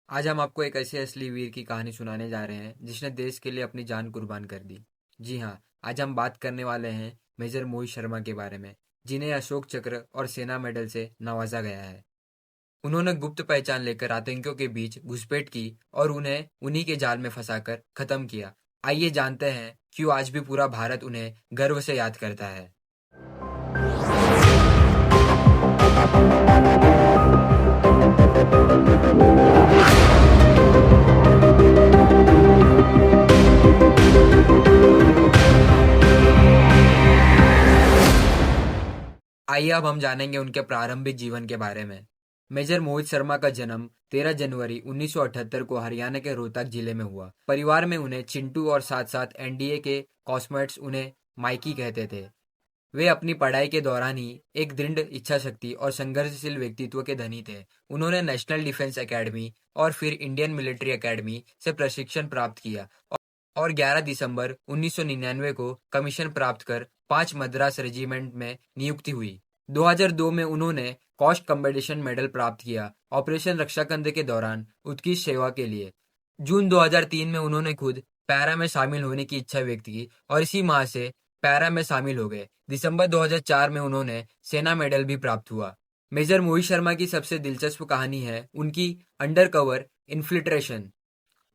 आज हम आपको एक ऐसे असली वीर की कहानी सुनाने जा रहे हैं जिसने देश के लिए अपनी जान कुर्बान कर दी। जी हाँ, आज हम बात करने वाले हैं मेजर मोहित शर्मा के बारे में, जिन्हें अशोक चक्र और सेना मेडल से नवाजा गया है। उन्होंने गुप्त पहचान लेकर आतंकियों के बीच घुसपैठ की और उन्हें उन्हीं के जाल में फंसाकर खत्म किया। आइए जानते हैं क्यों आज भी पूरा भारत उन्हें गर्व से याद करता है। आइए अब हम जानेंगे उनके प्रारंभिक जीवन के बारे में। मेजर मोहित शर्मा का जन्म 13 जनवरी 1978 को हरियाणा के रोहतक जिले में हुआ। परिवार में उन्हें चिंटू और साथ साथ एनडीए के कॉस्मेट्स उन्हें माइकी कहते थे। वे अपनी पढ़ाई के दौरान ही एक दृढ़ इच्छा शक्ति और संघर्षशील व्यक्तित्व के धनी थे। उन्होंने नेशनल डिफेंस एकेडमी और फिर इंडियन मिलिट्री एकेडमी से प्रशिक्षण प्राप्त किया और 11 दिसंबर 1999 को कमीशन प्राप्त कर 5 मद्रास रेजिमेंट में नियुक्ति हुई। 2002 में उन्होंने कॉस्ट कम्बेटिशन मेडल प्राप्त किया ऑपरेशन रक्षाकंद के दौरान उत्कृष्ट सेवा के लिए। जून 2003 में उन्होंने खुद पैरा में शामिल होने की इच्छा व्यक्त की और इसी माह से पैरा में शामिल हो गए। दिसंबर 2004 में उन्होंने सेना मेडल भी प्राप्त हुआ। मेजर मोहित शर्मा की सबसे दिलचस्प कहानी है उनकी अंडरकवर इन्फिल्ट्रेशन।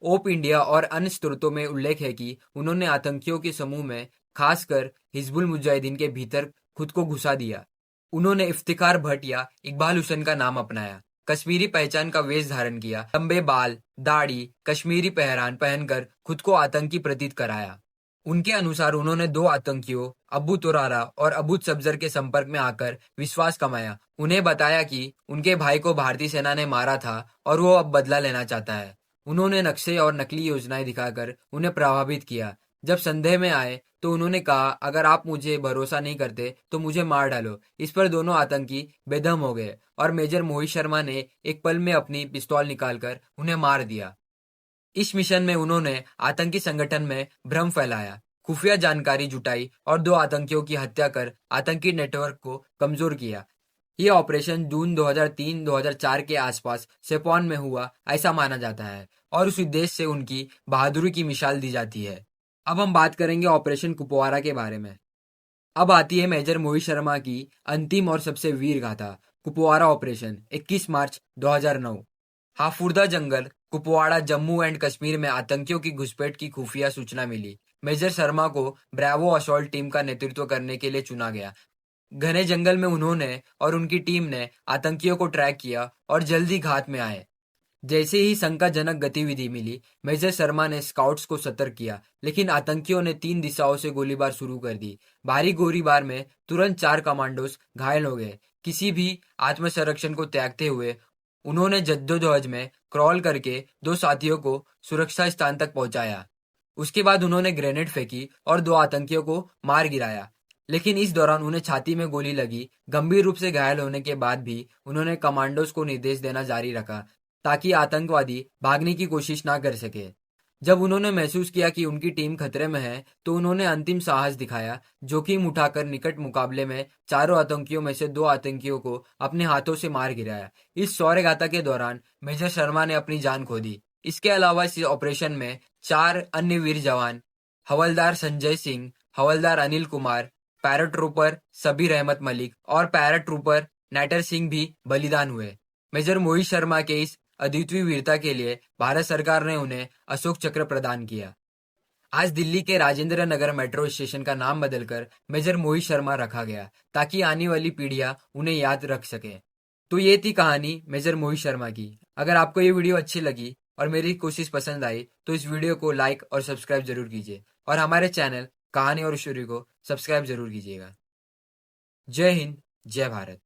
ओप इंडिया और अन्य स्रोतों में उल्लेख है कि उन्होंने आतंकियों के समूह में, खासकर हिजबुल मुजाहिदीन के भीतर खुद को घुसा दिया। उन्होंने इफ्तिखार भट्ट या इकबाल हुसैन का नाम अपनाया, कश्मीरी पहचान का वेश धारण किया, लंबे बाल, दाढ़ी, कश्मीरी पहरान पहनकर खुद को आतंकी प्रतीत कराया। उनके अनुसार उन्होंने दो आतंकियों अबू तुरारा और अबू सब्जर के संपर्क में आकर विश्वास कमाया। उन्हें बताया कि उनके भाई को भारतीय सेना ने मारा था और वो अब बदला लेना चाहता है। उन्होंने नक्शे और नकली योजनाएं दिखाकर उन्हें प्रभावित किया। जब संदेह में आए तो उन्होंने कहा, अगर आप मुझे भरोसा नहीं करते तो मुझे मार डालो। इस पर दोनों आतंकी बेदम हो गए और मेजर मोहित शर्मा ने एक पल में अपनी पिस्तौल निकालकर उन्हें मार दिया। इस मिशन में उन्होंने आतंकी संगठन में भ्रम फैलाया, खुफिया जानकारी जुटाई और दो आतंकियों की हत्या कर आतंकी नेटवर्क को कमजोर किया। ये ऑपरेशन जून 2003-2004 के आसपास सेपॉन में हुआ ऐसा माना जाता है और उस उद्देश्य से उनकी बहादुरी की मिसाल दी जाती है। अब हम बात करेंगे ऑपरेशन कुपवारा के बारे में। अब आती है मेजर मोहित शर्मा की अंतिम और सबसे वीर गाथा, कुपवारा ऑपरेशन 21 मार्च 2009। हाफुरदा जंगल, कुपवाड़ा, जम्मू एंड कश्मीर में आतंकियों की घुसपैठ की खुफिया सूचना मिली। मेजर शर्मा को ब्रावो असॉल्ट टीम का नेतृत्व करने के लिए चुना गया। घने जंगल में उन्होंने और उनकी टीम ने आतंकियों को ट्रैक किया और जल्दी घात में आए। जैसे ही शंकाजनक गतिविधि मिली, मेजर शर्मा ने स्काउट्स को सतर्क किया, लेकिन आतंकियों ने 3 दिशाओं से गोलीबार शुरू कर दी। भारी गोलीबार में तुरंत 4 कमांडोज घायल हो गए। किसी भी आत्मसंरक्षण को त्यागते हुए उन्होंने जद्दोजहद में क्रॉल करके दो साथियों को सुरक्षा स्थान तक पहुंचाया। उसके बाद उन्होंने ग्रेनेड फेंकी और दो आतंकियों को मार गिराया, लेकिन इस दौरान उन्हें छाती में गोली लगी। गंभीर रूप से घायल होने के बाद भी उन्होंने कमांडोज को निर्देश देना जारी रखा ताकि आतंकवादी भागने की कोशिश ना कर सके। जब उन्होंने महसूस किया कि उनकी टीम खतरे में है तो उन्होंने अंतिम साहस दिखाया, जोखिम उठाकर निकट मुकाबले में चारों आतंकियों में से दो आतंकियों को अपने हाथों से मार गिराया। इस शौर्य गाथा के दौरान मेजर शर्मा ने अपनी जान खो दी। इसके अलावा इस ऑपरेशन में 4 अन्य वीर जवान, हवलदार संजय सिंह, हवलदार अनिल कुमार, पैराट्रूपर सबीर अहमद मलिक और पैराट्रूपर नैटर सिंह भी बलिदान हुए। मेजर मोहित शर्मा के इस अद्वितीय वीरता के लिए भारत सरकार ने उन्हें अशोक चक्र प्रदान किया। आज दिल्ली के राजेंद्र नगर मेट्रो स्टेशन का नाम बदलकर मेजर मोहित शर्मा रखा गया ताकि आने वाली पीढ़ियां उन्हें याद रख सके। तो ये थी कहानी मेजर मोहित शर्मा की। अगर आपको ये वीडियो अच्छी लगी और मेरी कोशिश पसंद आई तो इस वीडियो को लाइक और सब्सक्राइब जरूर कीजिए और हमारे चैनल कहानी और स्टोरी को सब्सक्राइब जरूर कीजिएगा। जय हिंद, जय भारत।